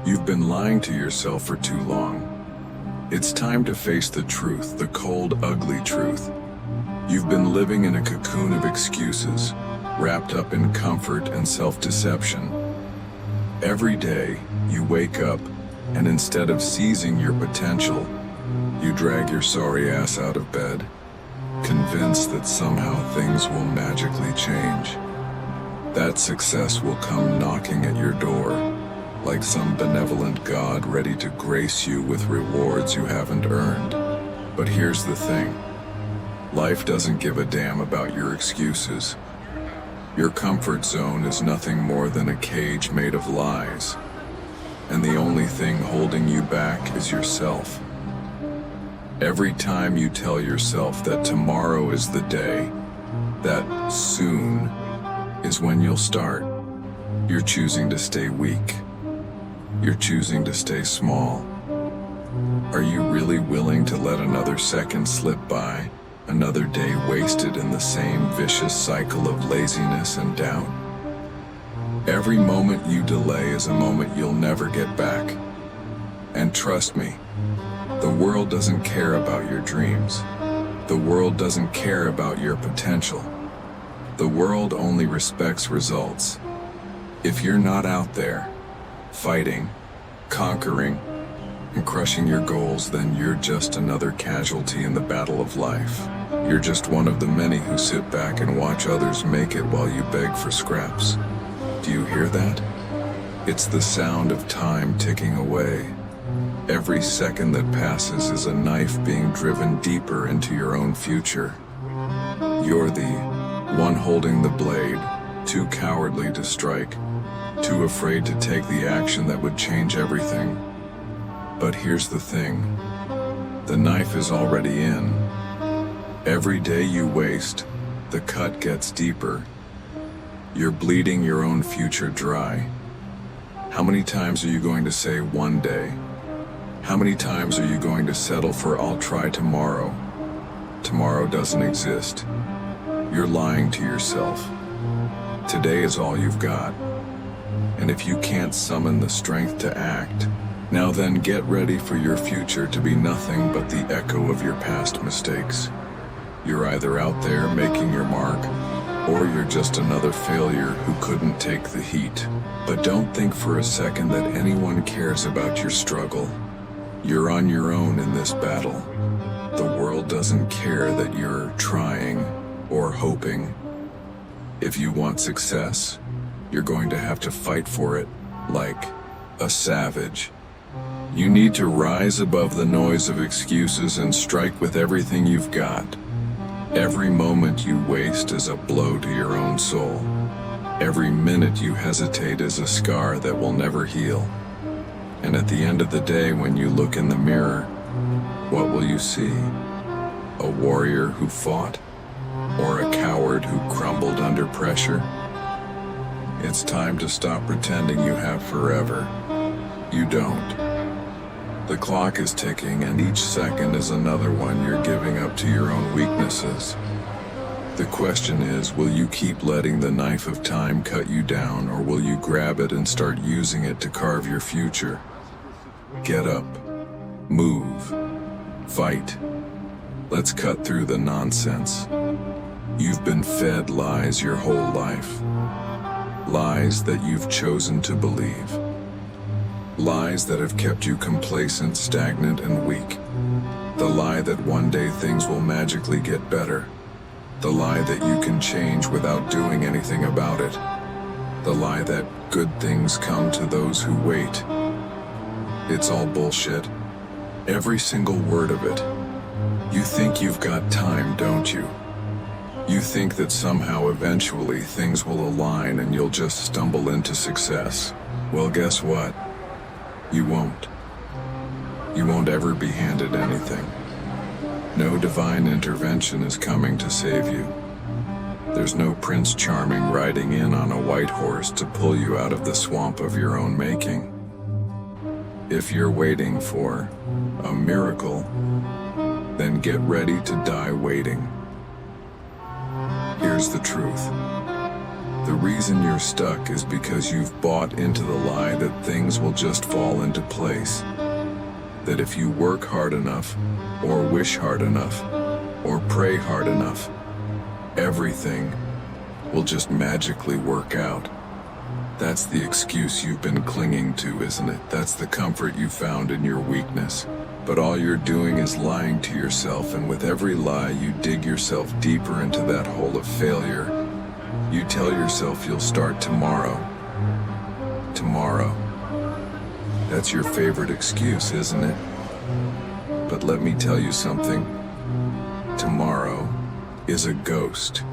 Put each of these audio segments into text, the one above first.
You've been lying to yourself for too long. It's time to face the truth, the cold, ugly truth. You've been living in a cocoon of excuses, wrapped up in comfort and self-deception. Every day, you wake up, and instead of seizing your potential, you drag your sorry ass out of bed, convinced that somehow things will magically change. That success will come knocking at your door, like some benevolent God ready to grace you with rewards you haven't earned. But here's the thing. Life doesn't give a damn about your excuses. Your comfort zone is nothing more than a cage made of lies. And the only thing holding you back is yourself. Every time you tell yourself that tomorrow is the day, that soon is when you'll start, you're choosing to stay weak. You're choosing to stay small. Are you really willing to let another second slip by, another day wasted in the same vicious cycle of laziness and doubt? Every moment you delay is a moment you'll never get back. And trust me, the world doesn't care about your dreams. The world doesn't care about your potential. The world only respects results. If you're not out there, fighting, conquering, and crushing your goals, then you're just another casualty in the battle of life. You're just one of the many who sit back and watch others make it while you beg for scraps. Do you hear that? It's the sound of time ticking away. Every second that passes is a knife being driven deeper into your own future. You're the one holding the blade, too cowardly to strike, too afraid to take the action that would change everything. But here's the thing. The knife is already in. Every day you waste, the cut gets deeper. You're bleeding your own future dry. How many times are you going to say one day? How many times are you going to settle for I'll try tomorrow? Tomorrow doesn't exist. You're lying to yourself. Today is all you've got. And if you can't summon the strength to act, now then get ready for your future to be nothing but the echo of your past mistakes. You're either out there making your mark, or you're just another failure who couldn't take the heat. But don't think for a second that anyone cares about your struggle. You're on your own in this battle. The world doesn't care that you're trying or hoping. If you want success, you're going to have to fight for it like a savage. You need to rise above the noise of excuses and strike with everything you've got. Every moment you waste is a blow to your own soul. Every minute you hesitate is a scar that will never heal. And at the end of the day, when you look in the mirror, what will you see? A warrior who fought? Or a coward who crumbled under pressure? It's time to stop pretending you have forever. You don't. The clock is ticking, and each second is another one you're giving up to your own weaknesses. The question is, will you keep letting the knife of time cut you down, or will you grab it and start using it to carve your future? Get up. Move. Fight. Let's cut through the nonsense. You've been fed lies your whole life. Lies that you've chosen to believe. Lies that have kept you complacent, stagnant, and weak. The lie that one day things will magically get better. The lie that you can change without doing anything about it. The lie that good things come to those who wait. It's all bullshit. Every single word of it. You think you've got time, don't you? You think that somehow eventually things will align and you'll just stumble into success. Well, guess what? You won't. You won't ever be handed anything. No divine intervention is coming to save you. There's no Prince Charming riding in on a white horse to pull you out of the swamp of your own making. If you're waiting for a miracle, then get ready to die waiting. Here's the truth. The reason you're stuck is because you've bought into the lie that things will just fall into place. That if you work hard enough, or wish hard enough, or pray hard enough, everything will just magically work out. That's the excuse you've been clinging to, isn't it? That's the comfort you found in your weakness. But all you're doing is lying to yourself, and with every lie you dig yourself deeper into that hole of failure. You tell yourself you'll start tomorrow. Tomorrow. That's your favorite excuse, isn't it? But let me tell you something. Tomorrow is a ghost.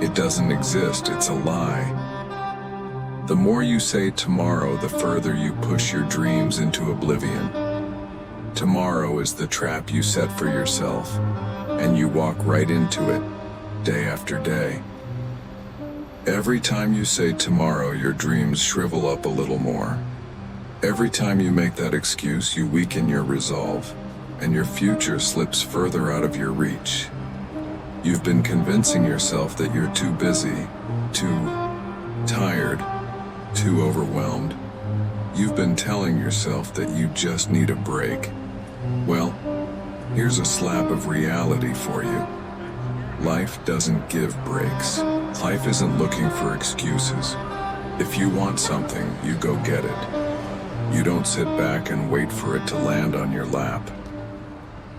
It doesn't exist, it's a lie. The more you say tomorrow, the further you push your dreams into oblivion. Tomorrow is the trap you set for yourself, and you walk right into it, day after day. Every time you say tomorrow, your dreams shrivel up a little more. Every time you make that excuse, you weaken your resolve, and your future slips further out of your reach. You've been convincing yourself that you're too busy, too tired, too overwhelmed. You've been telling yourself that you just need a break. Well, here's a slap of reality for you. Life doesn't give breaks. Life isn't looking for excuses. If you want something, you go get it. You don't sit back and wait for it to land on your lap.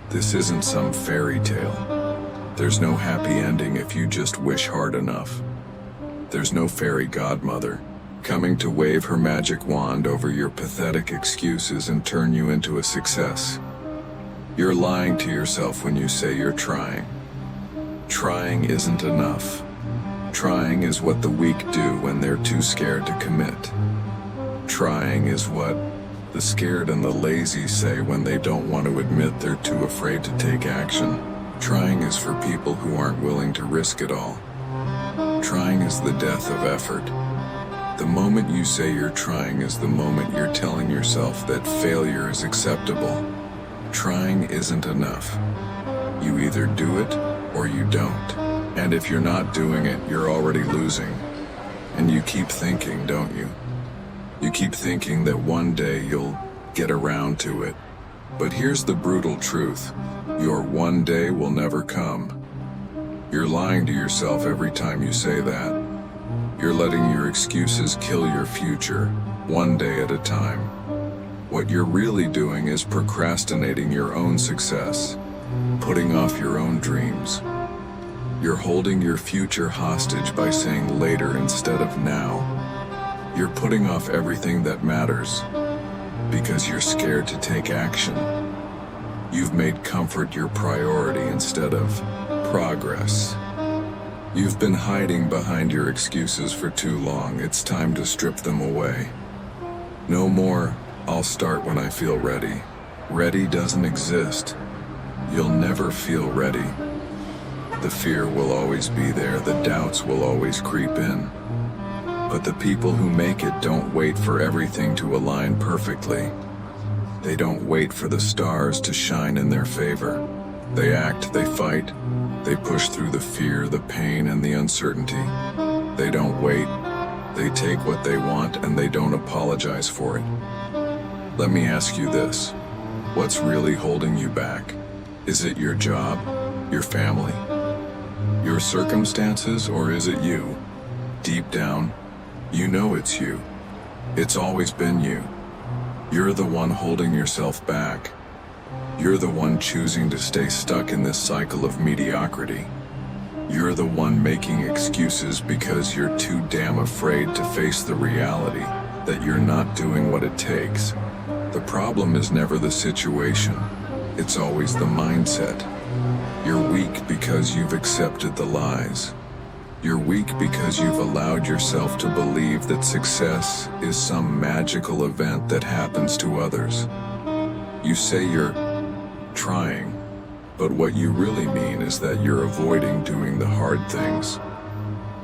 This isn't some fairy tale. There's no happy ending if you just wish hard enough. There's no fairy godmother coming to wave her magic wand over your pathetic excuses and turn you into a success. You're lying to yourself when you say you're trying. Trying isn't enough. Trying is what the weak do when they're too scared to commit. Trying is what the scared and the lazy say when they don't want to admit they're too afraid to take action. Trying is for people who aren't willing to risk it all. Trying is the death of effort. The moment you say you're trying is the moment you're telling yourself that failure is acceptable. Trying isn't enough. You either do it or you don't. And if you're not doing it, you're already losing. And you keep thinking, don't you? You keep thinking that one day you'll get around to it. But here's the brutal truth. Your one day will never come. You're lying to yourself every time you say that. You're letting your excuses kill your future, one day at a time. What you're really doing is procrastinating your own success, putting off your own dreams. You're holding your future hostage by saying later instead of now. You're putting off everything that matters because you're scared to take action. You've made comfort your priority instead of progress. You've been hiding behind your excuses for too long. It's time to strip them away. No more, I'll start when I feel ready. Ready doesn't exist. You'll never feel ready. The fear will always be there, the doubts will always creep in. But the people who make it don't wait for everything to align perfectly. They don't wait for the stars to shine in their favor. They act, they fight, they push through the fear, the pain, and the uncertainty. They don't wait, they take what they want and they don't apologize for it. Let me ask you this. What's really holding you back? Is it your job, your family, your circumstances, or is it you? Deep down, you know it's you. It's always been you. You're the one holding yourself back. You're the one choosing to stay stuck in this cycle of mediocrity. You're the one making excuses because you're too damn afraid to face the reality that you're not doing what it takes. The problem is never the situation. It's always the mindset. You're weak because you've accepted the lies. You're weak because you've allowed yourself to believe that success is some magical event that happens to others. You say you're trying, but what you really mean is that you're avoiding doing the hard things.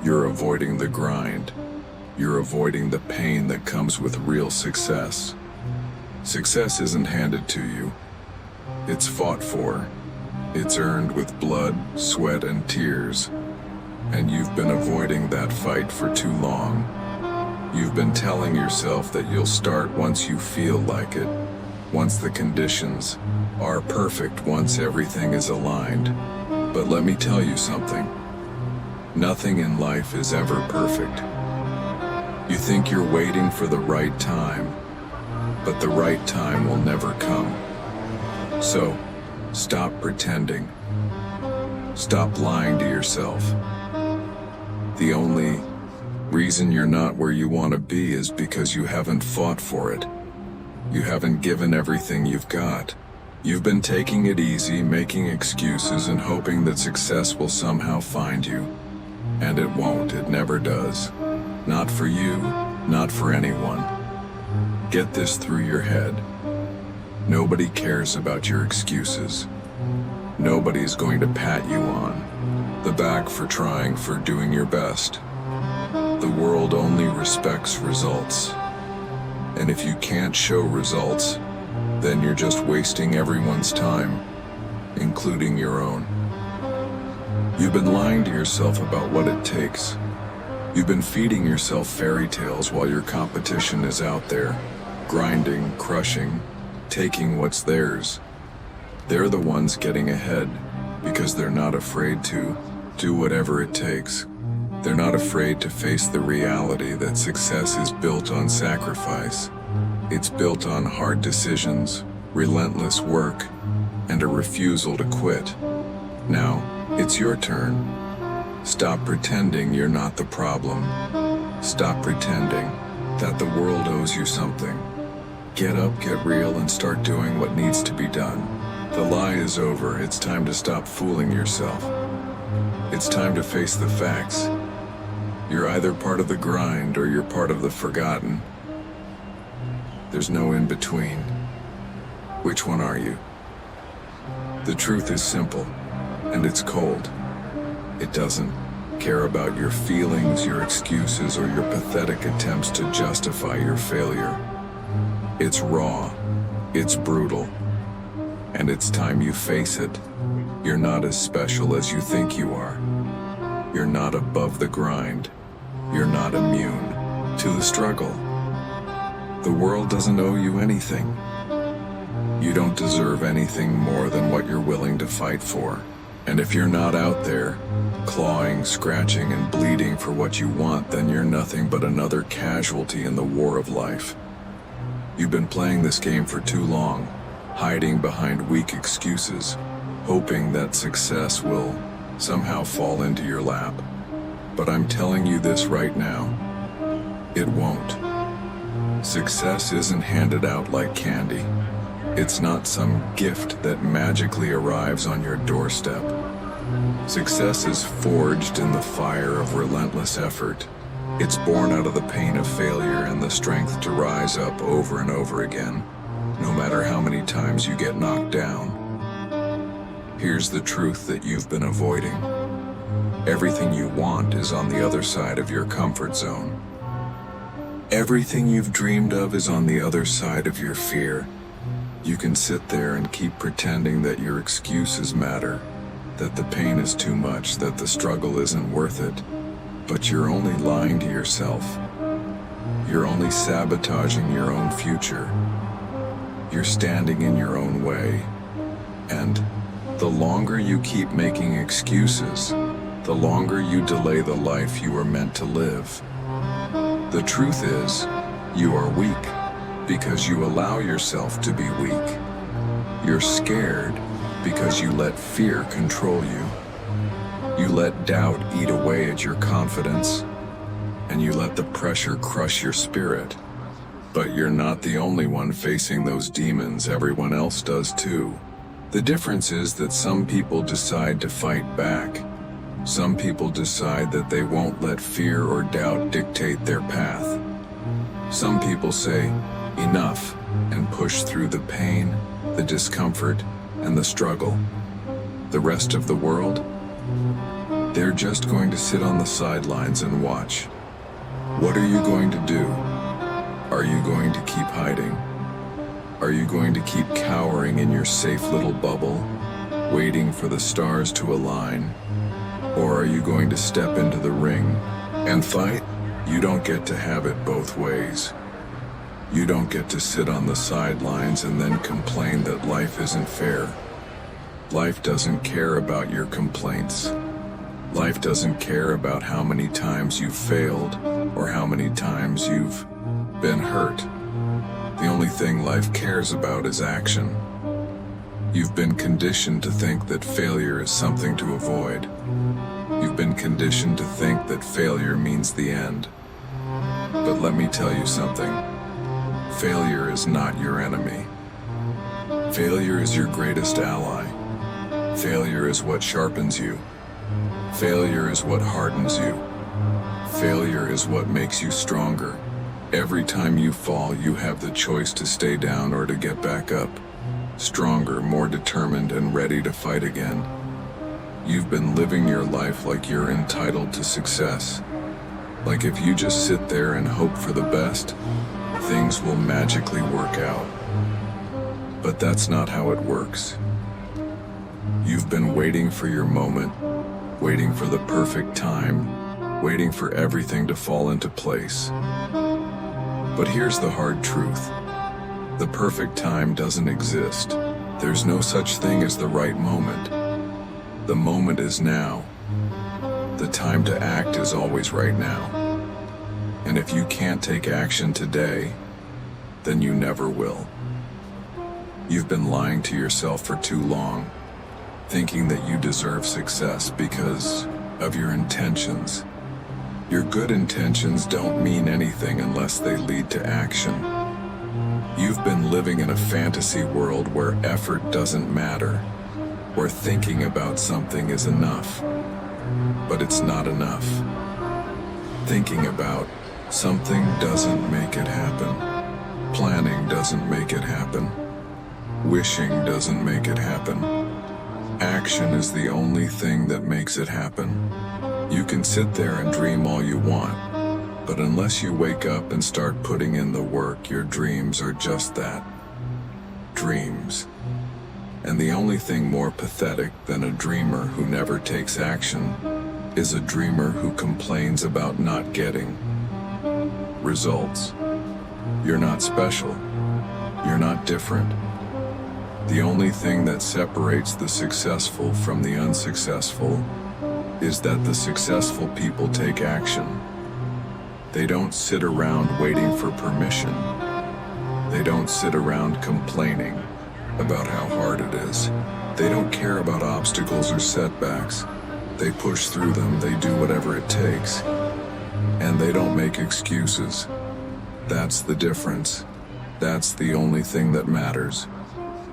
You're avoiding the grind. You're avoiding the pain that comes with real success. Success isn't handed to you. It's fought for. It's earned with blood, sweat, and tears. and you've been avoiding that fight for too long. You've been telling yourself that you'll start once you feel like it, once the conditions are perfect, once everything is aligned. But let me tell you something. Nothing in life is ever perfect. You think you're waiting for the right time, but the right time will never come. So, stop pretending. Stop lying to yourself. The only reason you're not where you want to be is because you haven't fought for it. You haven't given everything you've got. You've been taking it easy, making excuses, and hoping that success will somehow find you. And it won't, it never does. Not for you, not for anyone. Get this through your head. Nobody cares about your excuses. Nobody's going to pat you on the back for trying, for doing your best. The world only respects results. And if you can't show results, then you're just wasting everyone's time, including your own. You've been lying to yourself about what it takes. You've been feeding yourself fairy tales while your competition is out there, grinding, crushing, taking what's theirs. They're the ones getting ahead because they're not afraid to do whatever it takes. They're not afraid to face the reality that success is built on sacrifice. It's built on hard decisions, relentless work, and a refusal to quit. Now, it's your turn. Stop pretending you're not the problem. Stop pretending that the world owes you something. Get up, get real, and start doing what needs to be done. The lie is over. It's time to stop fooling yourself. It's time to face the facts. You're either part of the grind or you're part of the forgotten. There's no in between. Which one are you? The truth is simple, and it's cold. It doesn't care about your feelings, your excuses, or your pathetic attempts to justify your failure. It's raw, it's brutal, and it's time you face it. You're not as special as you think you are. You're not above the grind. You're not immune to the struggle. The world doesn't owe you anything. You don't deserve anything more than what you're willing to fight for. And if you're not out there, clawing, scratching, and bleeding for what you want, then you're nothing but another casualty in the war of life. You've been playing this game for too long, hiding behind weak excuses, hoping that success will somehow fall into your lap. But I'm telling you this right now, it won't. Success isn't handed out like candy. It's not some gift that magically arrives on your doorstep. Success is forged in the fire of relentless effort. It's born out of the pain of failure and the strength to rise up over and over again, no matter how many times you get knocked down. Here's the truth that you've been avoiding. Everything you want is on the other side of your comfort zone. Everything you've dreamed of is on the other side of your fear. You can sit there and keep pretending that your excuses matter, that the pain is too much, that the struggle isn't worth it. But you're only lying to yourself. You're only sabotaging your own future. You're standing in your own way. And the longer you keep making excuses, the longer you delay the life you were meant to live. The truth is, you are weak because you allow yourself to be weak. You're scared because you let fear control you. You let doubt eat away at your confidence, and you let the pressure crush your spirit. But you're not the only one facing those demons. Everyone else does too. The difference is that some people decide to fight back. Some people decide that they won't let fear or doubt dictate their path. Some people say, enough, and push through the pain, the discomfort, and the struggle. The rest of the world? They're just going to sit on the sidelines and watch. What are you going to do? Are you going to keep hiding? Are you going to keep cowering in your safe little bubble, waiting for the stars to align? Or are you going to step into the ring and fight? You don't get to have it both ways. You don't get to sit on the sidelines and then complain that life isn't fair. Life doesn't care about your complaints. Life doesn't care about how many times you've failed or how many times you've been hurt. The only thing life cares about is action. You've been conditioned to think that failure is something to avoid. You've been conditioned to think that failure means the end. But let me tell you something. Failure is not your enemy. Failure is your greatest ally. Failure is what sharpens you. Failure is what hardens you. Failure is what makes you stronger. Every time you fall, you have the choice to stay down or to get back up. Stronger, more determined, and ready to fight again. You've been living your life like you're entitled to success. Like if you just sit there and hope for the best, things will magically work out. But that's not how it works. You've been waiting for your moment, waiting for the perfect time, waiting for everything to fall into place. But here's the hard truth. The perfect time doesn't exist. There's no such thing as the right moment. The moment is now. The time to act is always right now. And if you can't take action today, then you never will. You've been lying to yourself for too long, thinking that you deserve success because of your intentions. Your good intentions don't mean anything unless they lead to action. You've been living in a fantasy world where effort doesn't matter, where thinking about something is enough. But it's not enough. Thinking about something doesn't make it happen. Planning doesn't make it happen. Wishing doesn't make it happen. Action is the only thing that makes it happen. You can sit there and dream all you want, but unless you wake up and start putting in the work, your dreams are just that. Dreams. And the only thing more pathetic than a dreamer who never takes action is a dreamer who complains about not getting results. You're not special. You're not different. The only thing that separates the successful from the unsuccessful is that the successful people take action. They don't sit around waiting for permission. They don't sit around complaining about how hard it is. They don't care about obstacles or setbacks. They push through them, they do whatever it takes. And they don't make excuses. That's the difference. That's the only thing that matters.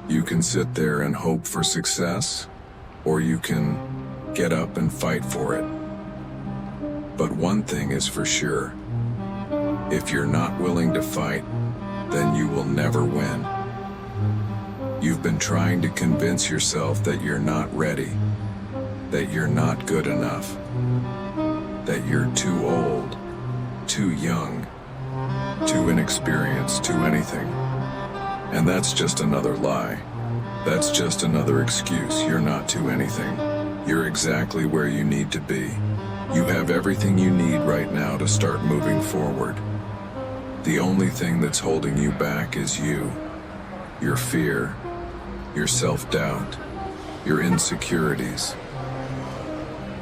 You can sit there and hope for success, or you can get up and fight for it. But one thing is for sure. If you're not willing to fight, then you will never win. You've been trying to convince yourself that you're not ready, that you're not good enough, that you're too old, too young, too inexperienced, too anything. And that's just another lie. That's just another excuse. You're not too anything. You're exactly where you need to be. You have everything you need right now to start moving forward. The only thing that's holding you back is you, your fear, your self-doubt, your insecurities.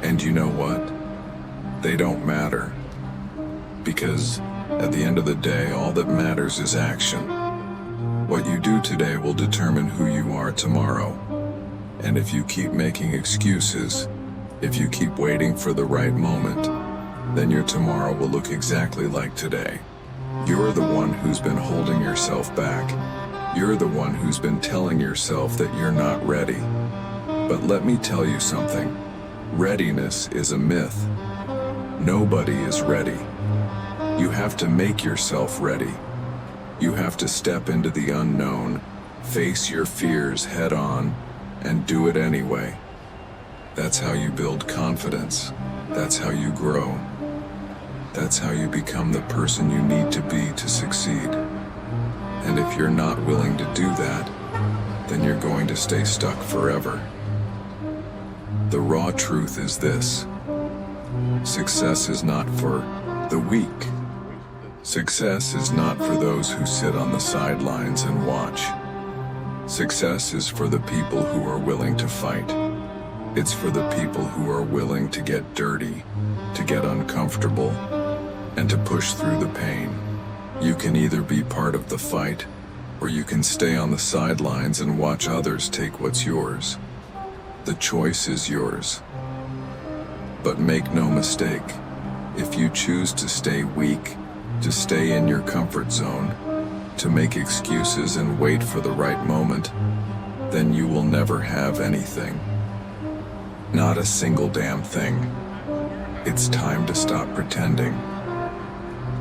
And you know what? They don't matter. Because at the end of the day, all that matters is action. What you do today will determine who you are tomorrow. And if you keep making excuses, if you keep waiting for the right moment, then your tomorrow will look exactly like today. You're the one who's been holding yourself back. You're the one who's been telling yourself that you're not ready. But let me tell you something. Readiness is a myth. Nobody is ready. You have to make yourself ready. You have to step into the unknown, face your fears head on, and do it anyway. That's how you build confidence. That's how you grow. That's how you become the person you need to be to succeed. And if you're not willing to do that, then you're going to stay stuck forever. The raw truth is this: success is not for the weak. Success is not for those who sit on the sidelines and watch. Success is for the people who are willing to fight. It's for the people who are willing to get dirty, to get uncomfortable, and to push through the pain. You can either be part of the fight, or you can stay on the sidelines and watch others take what's yours. The choice is yours. But make no mistake, if you choose to stay weak, to stay in your comfort zone, to make excuses and wait for the right moment, then you will never have anything. Not a single damn thing. It's time to stop pretending.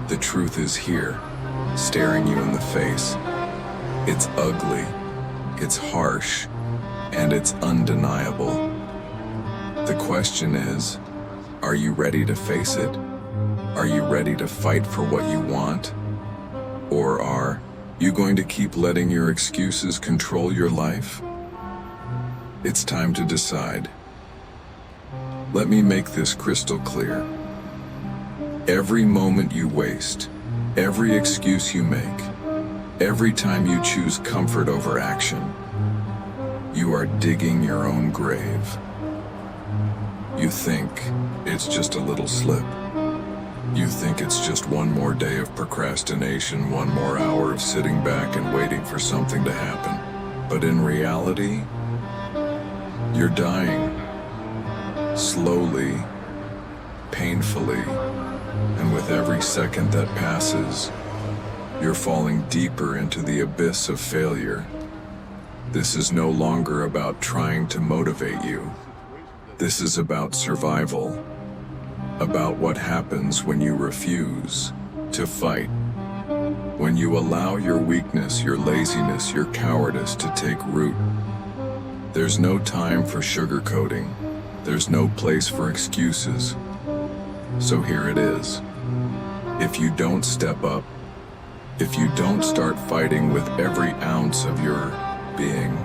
The truth is here, staring you in the face. It's ugly, it's harsh, and it's undeniable. The question is, are you ready to face it? Are you ready to fight for what you want? Or are you going to keep letting your excuses control your life? It's time to decide. Let me make this crystal clear. Every moment you waste, every excuse you make, every time you choose comfort over action, you are digging your own grave. You think it's just a little slip. You think it's just one more day of procrastination, one more hour of sitting back and waiting for something to happen. But in reality, you're dying. Slowly, painfully, and with every second that passes, you're falling deeper into the abyss of failure. This is no longer about trying to motivate you. This is about survival. About what happens when you refuse to fight. When you allow your weakness, your laziness, your cowardice to take root. There's no time for sugarcoating. There's no place for excuses. So here it is. If you don't step up, if you don't start fighting with every ounce of your being,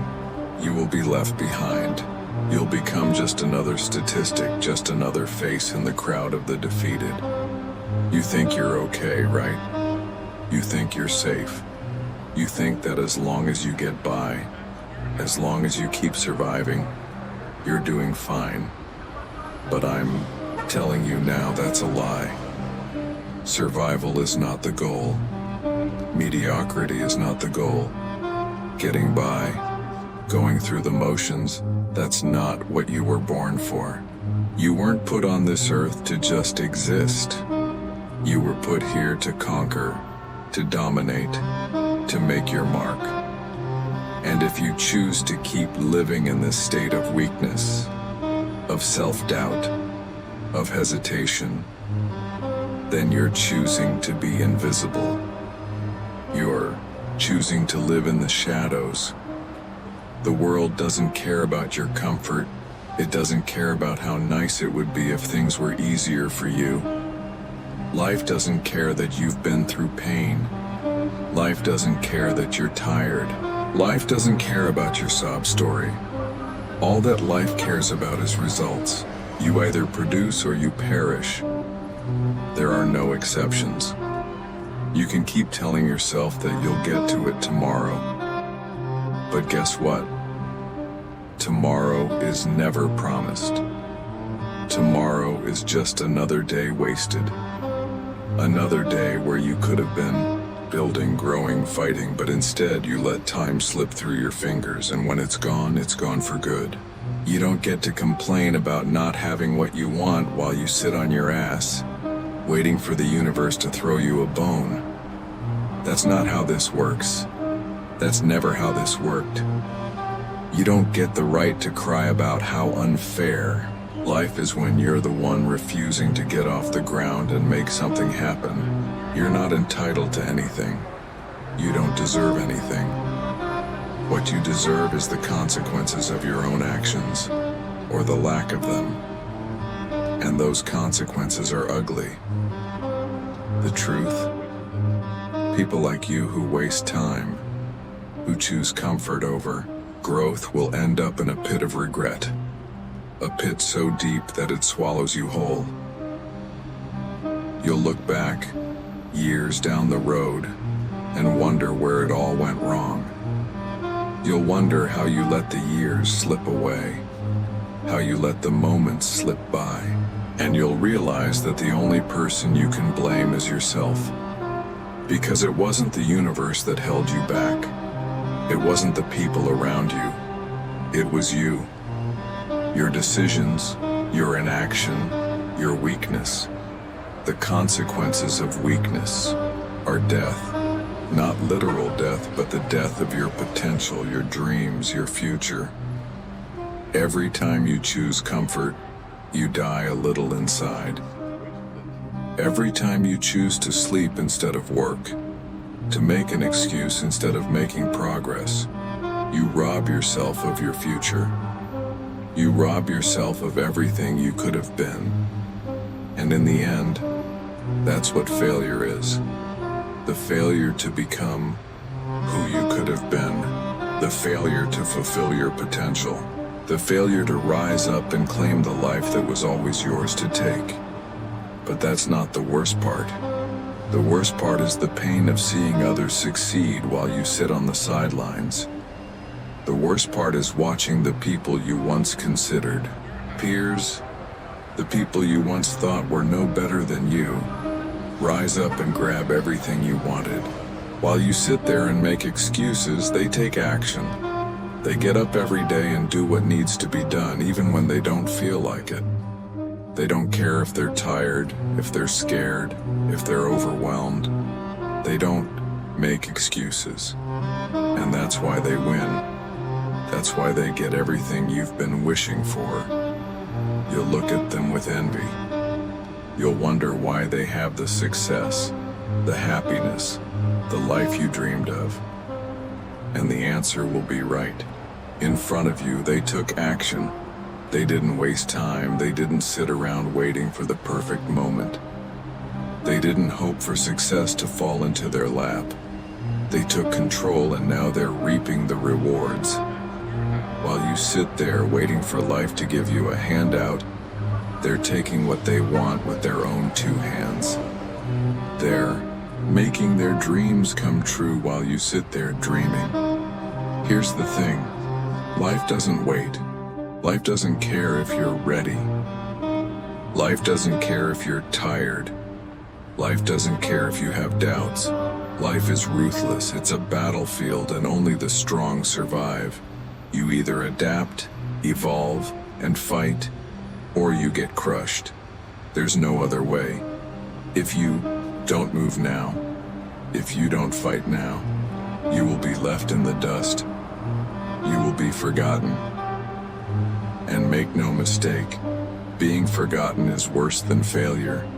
you will be left behind. You'll become just another statistic, just another face in the crowd of the defeated. You think you're okay, right? You think you're safe. You think that as long as you get by, as long as you keep surviving, you're doing fine. But I'm telling you now that's a lie. Survival is not the goal. Mediocrity is not the goal. Getting by, going through the motions, that's not what you were born for. You weren't put on this earth to just exist. You were put here to conquer, to dominate, to make your mark. And if you choose to keep living in this state of weakness, of self-doubt, of hesitation, then you're choosing to be invisible. You're choosing to live in the shadows. The world doesn't care about your comfort. It doesn't care about how nice it would be if things were easier for you. Life doesn't care that you've been through pain. Life doesn't care that you're tired. Life doesn't care about your sob story. All that life cares about is results. You either produce or you perish. There are no exceptions. You can keep telling yourself that you'll get to it tomorrow. But guess what? Tomorrow is never promised. Tomorrow is just another day wasted. Another day where you could have been building, growing, fighting, but instead you let time slip through your fingers, and when it's gone for good. You don't get to complain about not having what you want while you sit on your ass, waiting for the universe to throw you a bone. That's not how this works. That's never how this worked. You don't get the right to cry about how unfair life is when you're the one refusing to get off the ground and make something happen. You're not entitled to anything. You don't deserve anything. What you deserve is the consequences of your own actions, or the lack of them. And those consequences are ugly. The truth? People like you who waste time, who choose comfort over growth, will end up in a pit of regret. a pit so deep that it swallows you whole. You'll look back, years down the road, and wonder where it all went wrong. You'll wonder how you let the years slip away, how you let the moments slip by, and you'll realize that the only person you can blame is yourself. Because it wasn't the universe that held you back. It wasn't the people around you. It was you. Your decisions, your inaction, your weakness. The consequences of weakness are death. Not literal death, but the death of your potential, your dreams, your future. Every time you choose comfort, you die a little inside. Every time you choose to sleep instead of work, to make an excuse instead of making progress, you rob yourself of your future. You rob yourself of everything you could have been. And in the end, that's what failure is. The failure to become who you could have been. The failure to fulfill your potential. The failure to rise up and claim the life that was always yours to take. But that's not the worst part. The worst part is the pain of seeing others succeed while you sit on the sidelines. The worst part is watching the people you once considered peers, the people you once thought were no better than you, rise up and grab everything you wanted. While you sit there and make excuses, they take action. They get up every day and do what needs to be done, even when they don't feel like it. They don't care if they're tired, if they're scared, if they're overwhelmed. They don't make excuses. And that's why they win. That's why they get everything you've been wishing for. You'll look at them with envy. You'll wonder why they have the success, the happiness, the life you dreamed of. And the answer will be right. In front of you, they took action. They didn't waste time. They didn't sit around waiting for the perfect moment. They didn't hope for success to fall into their lap. They took control, and now they're reaping the rewards. While you sit there waiting for life to give you a handout, they're taking what they want with their own two hands. They're making their dreams come true while you sit there dreaming. Here's the thing. Life doesn't wait. Life doesn't care if you're ready. Life doesn't care if you're tired. Life doesn't care if you have doubts. Life is ruthless. It's a battlefield, and only the strong survive. You either adapt, evolve, and fight, or you get crushed. There's no other way. If you don't move now, if you don't fight now, you will be left in the dust. You will be forgotten. And make no mistake, being forgotten is worse than failure.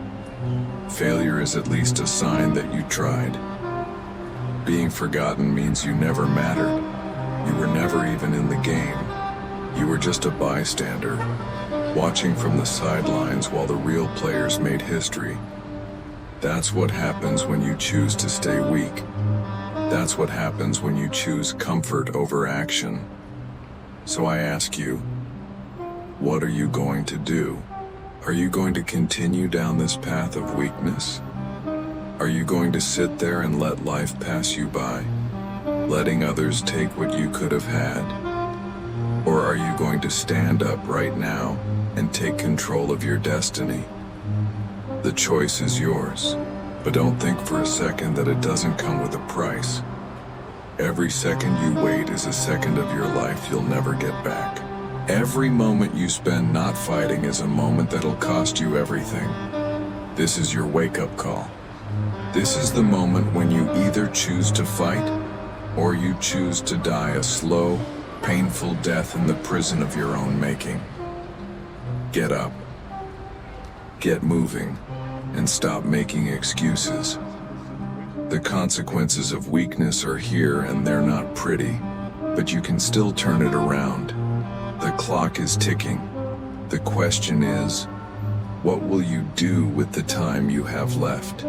Failure is at least a sign that you tried. Being forgotten means you never mattered. You were never even in the game. You were just a bystander, watching from the sidelines while the real players made history. That's what happens when you choose to stay weak. That's what happens when you choose comfort over action. So I ask you, what are you going to do? Are you going to continue down this path of weakness? Are you going to sit there and let life pass you by, letting others take what you could have had? Or are you going to stand up right now and take control of your destiny? The choice is yours, but don't think for a second that it doesn't come with a price. Every second you wait is a second of your life you'll never get back. Every moment you spend not fighting is a moment that'll cost you everything. This is your wake-up call. This is the moment when you either choose to fight or you choose to die a slow, painful death in the prison of your own making. Get up. Get moving, and stop making excuses. The consequences of weakness are here, and they're not pretty, but you can still turn it around. The clock is ticking. The question is, what will you do with the time you have left?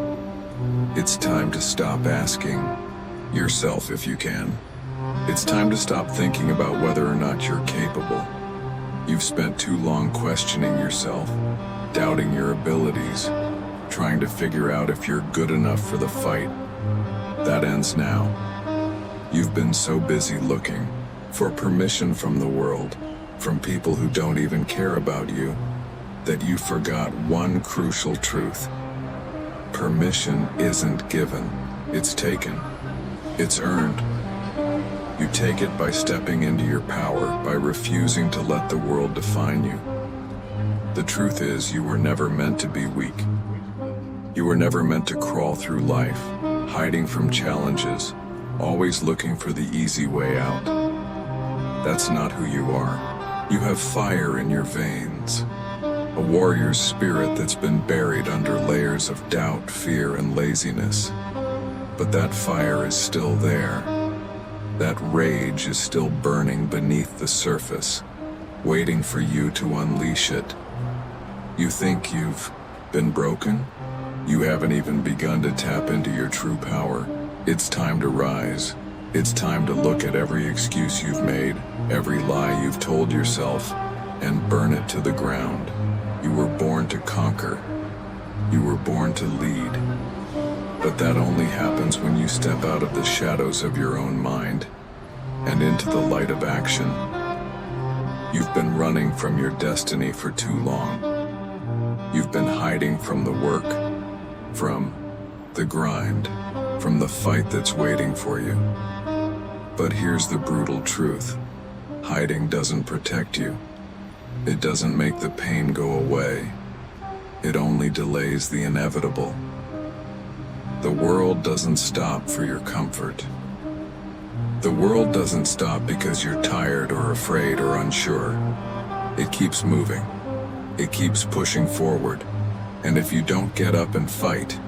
It's time to stop asking yourself if you can. It's time to stop thinking about whether or not you're capable. You've spent too long questioning yourself, doubting your abilities, trying to figure out if you're good enough for the fight. That ends now. You've been so busy looking for permission from the world, from people who don't even care about you, that you forgot one crucial truth. Permission isn't given, it's taken. It's earned. You take it by stepping into your power, by refusing to let the world define you. The truth is, you were never meant to be weak. You were never meant to crawl through life, hiding from challenges, always looking for the easy way out. That's not who you are. You have fire in your veins, a warrior's spirit that's been buried under layers of doubt, fear, and laziness. But that fire is still there. That rage is still burning beneath the surface, waiting for you to unleash it. You think you've been broken? You haven't even begun to tap into your true power. It's time to rise. It's time to look at every excuse you've made, every lie you've told yourself, and burn it to the ground. You were born to conquer. You were born to lead. But that only happens when you step out of the shadows of your own mind and into the light of action. You've been running from your destiny for too long. You've been hiding from the work, from the grind, from the fight that's waiting for you. But here's the brutal truth. Hiding doesn't protect you. It doesn't make the pain go away. It only delays the inevitable. The world doesn't stop for your comfort. The world doesn't stop because you're tired or afraid or unsure. It keeps moving. It keeps pushing forward. And if you don't get up and fight,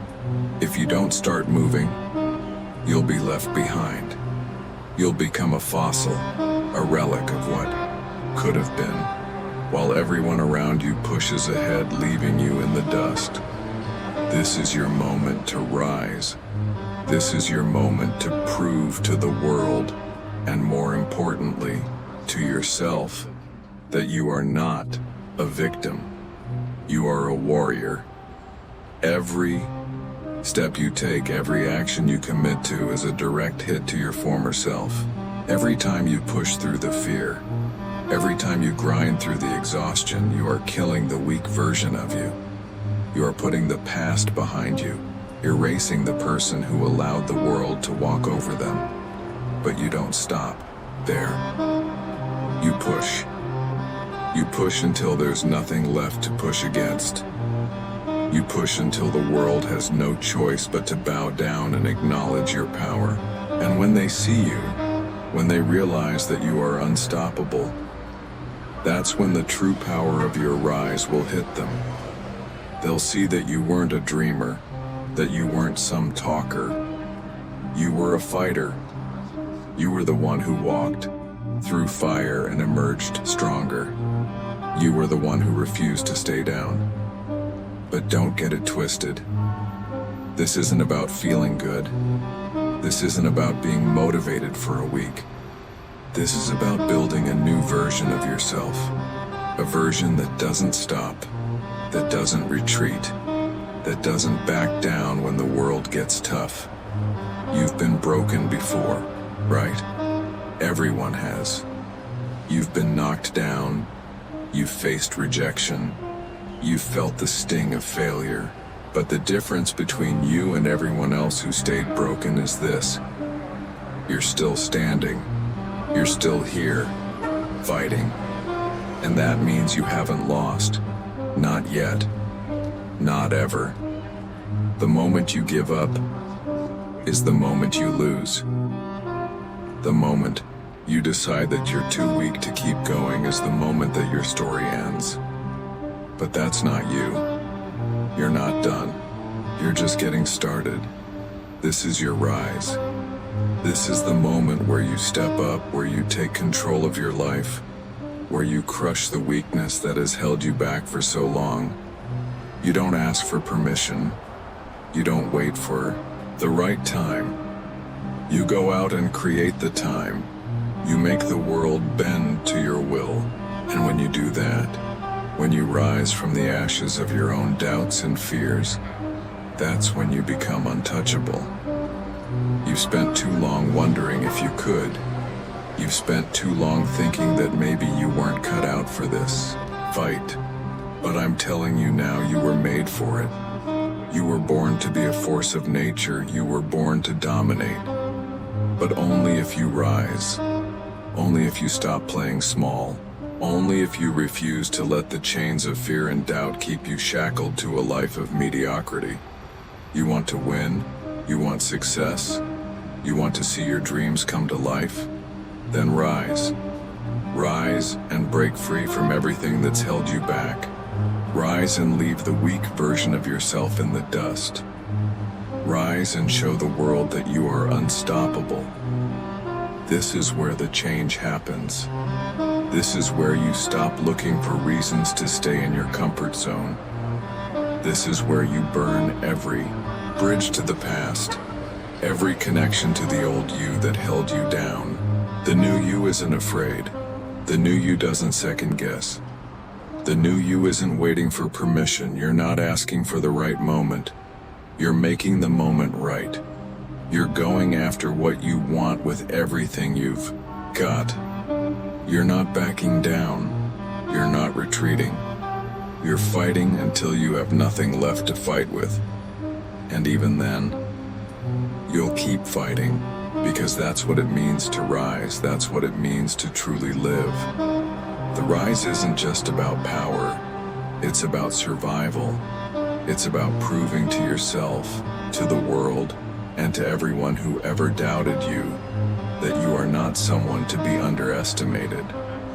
if you don't start moving, you'll be left behind. You'll become a fossil, a relic of what could have been, while everyone around you pushes ahead, leaving you in the dust. This is your moment to rise. This is your moment to prove to the world, and more importantly, to yourself, that you are not a victim. You are a warrior. Every step you take, every action you commit to is a direct hit to your former self. Every time you push through the fear, every time you grind through the exhaustion, you are killing the weak version of you. You are putting the past behind you, erasing the person who allowed the world to walk over them. But you don't stop there. You push. You push until there's nothing left to push against. You push until the world has no choice but to bow down and acknowledge your power. And when they see you, when they realize that you are unstoppable, that's when the true power of your rise will hit them. They'll see that you weren't a dreamer, that you weren't some talker. You were a fighter. You were the one who walked through fire and emerged stronger. You were the one who refused to stay down. But don't get it twisted. This isn't about feeling good. This isn't about being motivated for a week. This is about building a new version of yourself. A version that doesn't stop, that doesn't retreat, that doesn't back down when the world gets tough. You've been broken before, right? Everyone has. You've been knocked down. You've faced rejection. You've felt the sting of failure. But the difference between you and everyone else who stayed broken is this. You're still standing. You're still here, fighting. And that means you haven't lost. Not yet. Not ever. The moment you give up is the moment you lose. The moment you decide that you're too weak to keep going is the moment that your story ends. But that's not you. You're not done. You're just getting started. This is your rise. This is the moment where you step up, where you take control of your life, where you crush the weakness that has held you back for so long. You don't ask for permission. You don't wait for the right time. You go out and create the time. You make the world bend to your will. And when you do that, when you rise from the ashes of your own doubts and fears, that's when you become untouchable. You've spent too long wondering if you could. You've spent too long thinking that maybe you weren't cut out for this fight. But I'm telling you now, you were made for it. You were born to be a force of nature. You were born to dominate. But only if you rise. Only if you stop playing small. Only if you refuse to let the chains of fear and doubt keep you shackled to a life of mediocrity. You want to win? You want success? You want to see your dreams come to life? Then rise. Rise and break free from everything that's held you back. Rise and leave the weak version of yourself in the dust. Rise and show the world that you are unstoppable. This is where the change happens. This is where you stop looking for reasons to stay in your comfort zone. This is where you burn every bridge to the past, every connection to the old you that held you down. The new you isn't afraid. The new you doesn't second guess. The new you isn't waiting for permission. You're not asking for the right moment. You're making the moment right. You're going after what you want with everything you've got. You're not backing down. You're not retreating. You're fighting until you have nothing left to fight with. And even then, you'll keep fighting, because that's what it means to rise. That's what it means to truly live. The rise isn't just about power. It's about survival. It's about proving to yourself, to the world, and to everyone who ever doubted you, that you are not someone to be underestimated.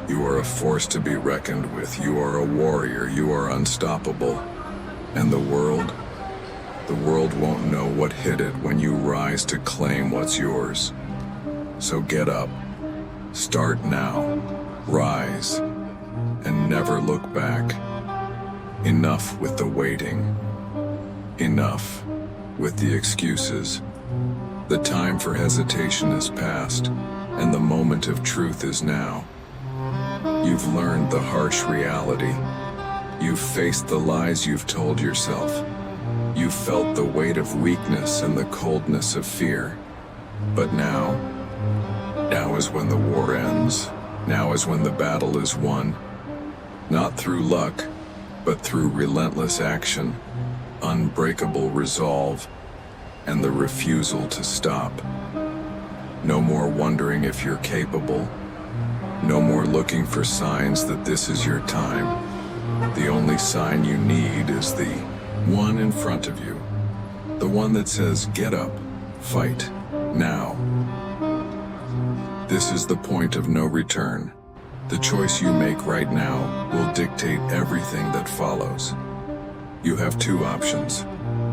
You are a force to be reckoned with. You are a warrior. You are unstoppable. And the world won't know what hit it when you rise to claim what's yours. So get up. Start now. Rise. And never look back. Enough with the waiting. Enough with the excuses. The time for hesitation is past, and the moment of truth is now. You've learned the harsh reality. You've faced the lies you've told yourself. You've felt the weight of weakness and the coldness of fear. But now is when the war ends. Now is when the battle is won. Not through luck, but through relentless action, unbreakable resolve, and the refusal to stop. No more wondering if you're capable. No more looking for signs that this is your time. The only sign you need is the one in front of you. The one that says, get up, fight, now. This is the point of no return. The choice you make right now will dictate everything that follows. You have two options.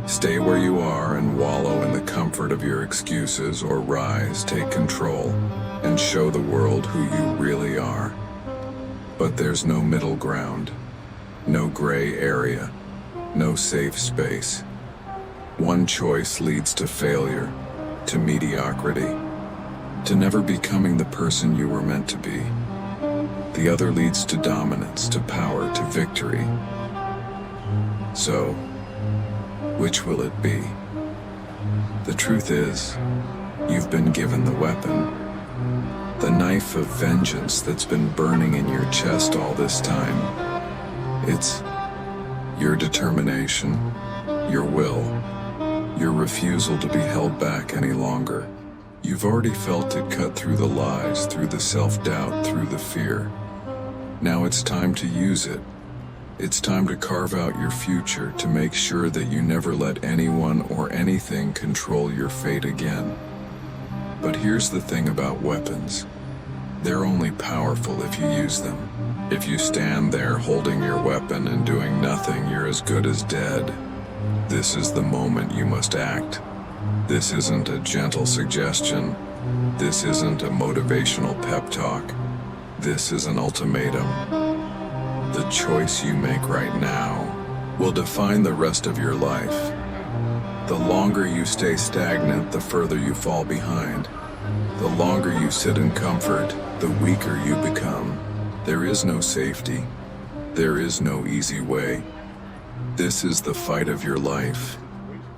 Stay where you are and wallow in the comfort of your excuses, or rise, take control, and show the world who you really are. But there's no middle ground, no gray area, no safe space. One choice leads to failure, to mediocrity, to never becoming the person you were meant to be. The other leads to dominance, to power, to victory. So, which will it be? The truth is, you've been given the weapon. The knife of vengeance that's been burning in your chest all this time. It's your determination, your will, your refusal to be held back any longer. You've already felt it cut through the lies, through the self-doubt, through the fear. Now it's time to use it. It's time to carve out your future, to make sure that you never let anyone or anything control your fate again. But here's the thing about weapons. They're only powerful if you use them. If you stand there holding your weapon and doing nothing, you're as good as dead. This is the moment you must act. This isn't a gentle suggestion. This isn't a motivational pep talk. This is an ultimatum. The choice you make right now will define the rest of your life. The longer you stay stagnant, the further you fall behind. The longer you sit in comfort, the weaker you become. There is no safety. There is no easy way. This is the fight of your life.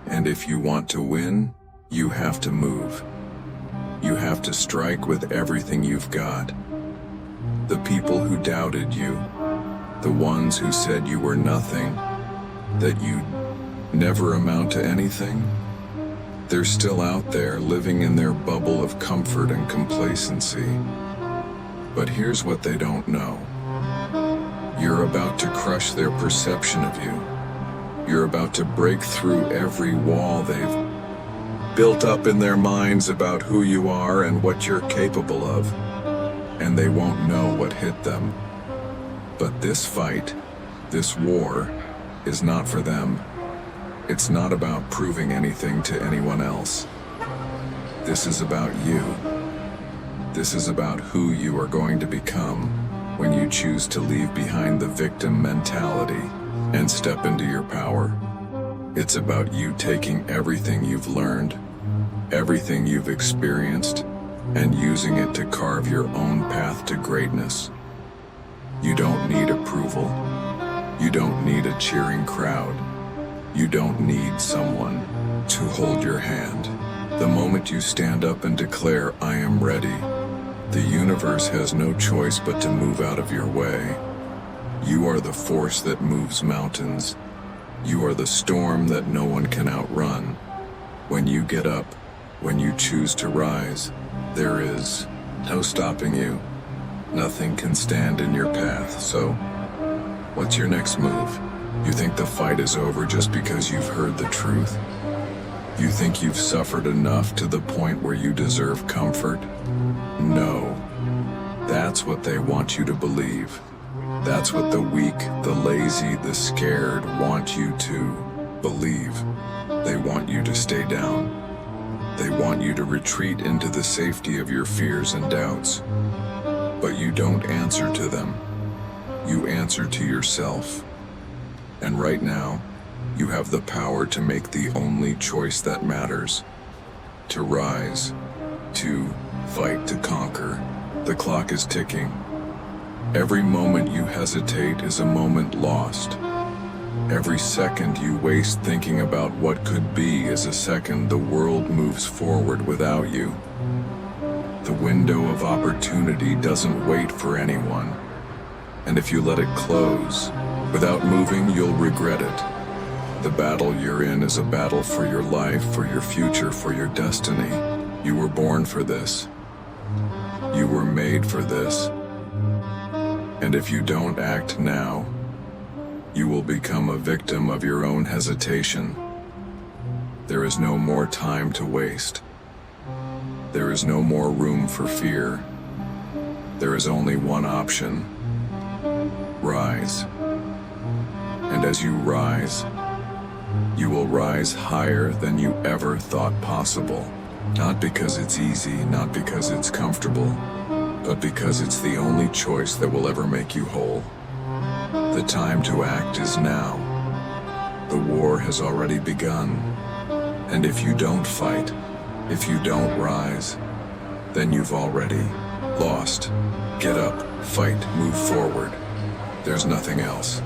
And if you want to win, you have to move. You have to strike with everything you've got. The people who doubted you, the ones who said you were nothing, that you'd never amount to anything, they're still out there living in their bubble of comfort and complacency. But here's what they don't know. You're about to crush their perception of you. You're about to break through every wall they've built up in their minds about who you are and what you're capable of. And they won't know what hit them. But this fight, this war, is not for them. It's not about proving anything to anyone else. This is about you. This is about who you are going to become when you choose to leave behind the victim mentality and step into your power. It's about you taking everything you've learned, everything you've experienced, and using it to carve your own path to greatness. You don't need approval. You don't need a cheering crowd. You don't need someone to hold your hand. The moment you stand up and declare, "I am ready," the universe has no choice but to move out of your way. You are the force that moves mountains. You are the storm that no one can outrun. When you get up, when you choose to rise, there is no stopping you. Nothing can stand in your path. So, what's your next move? You think the fight is over just because you've heard the truth? You think you've suffered enough to the point where you deserve comfort? No. That's what they want you to believe. That's what the weak, the lazy, the scared want you to believe. They want you to stay down. They want you to retreat into the safety of your fears and doubts. But you don't answer to them. You answer to yourself. And right now, you have the power to make the only choice that matters. To rise. To fight to conquer. The clock is ticking. Every moment you hesitate is a moment lost. Every second you waste thinking about what could be is a second the world moves forward without you. The window of opportunity doesn't wait for anyone. And if you let it close, without moving, you'll regret it. The battle you're in is a battle for your life, for your future, for your destiny. You were born for this. You were made for this. And if you don't act now, you will become a victim of your own hesitation. There is no more time to waste. There is no more room for fear. There is only one option. Rise. And as you rise, you will rise higher than you ever thought possible. Not because it's easy, not because it's comfortable, but because it's the only choice that will ever make you whole. The time to act is now. The war has already begun. And if you don't fight, if you don't rise, then you've already lost. Get up, fight, move forward. There's nothing else.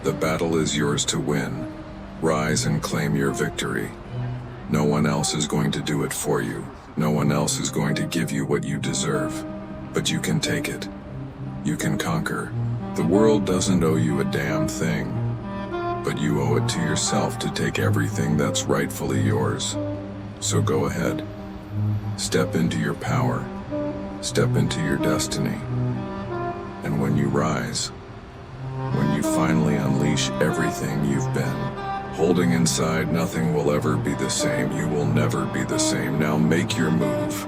The battle is yours to win. Rise and claim your victory. No one else is going to do it for you. No one else is going to give you what you deserve. But you can take it. You can conquer. The world doesn't owe you a damn thing. But you owe it to yourself to take everything that's rightfully yours. So go ahead. Step into your power. Step into your destiny. And when you rise, when you finally unleash everything you've been holding inside, nothing will ever be the same. You will never be the same. Now make your move.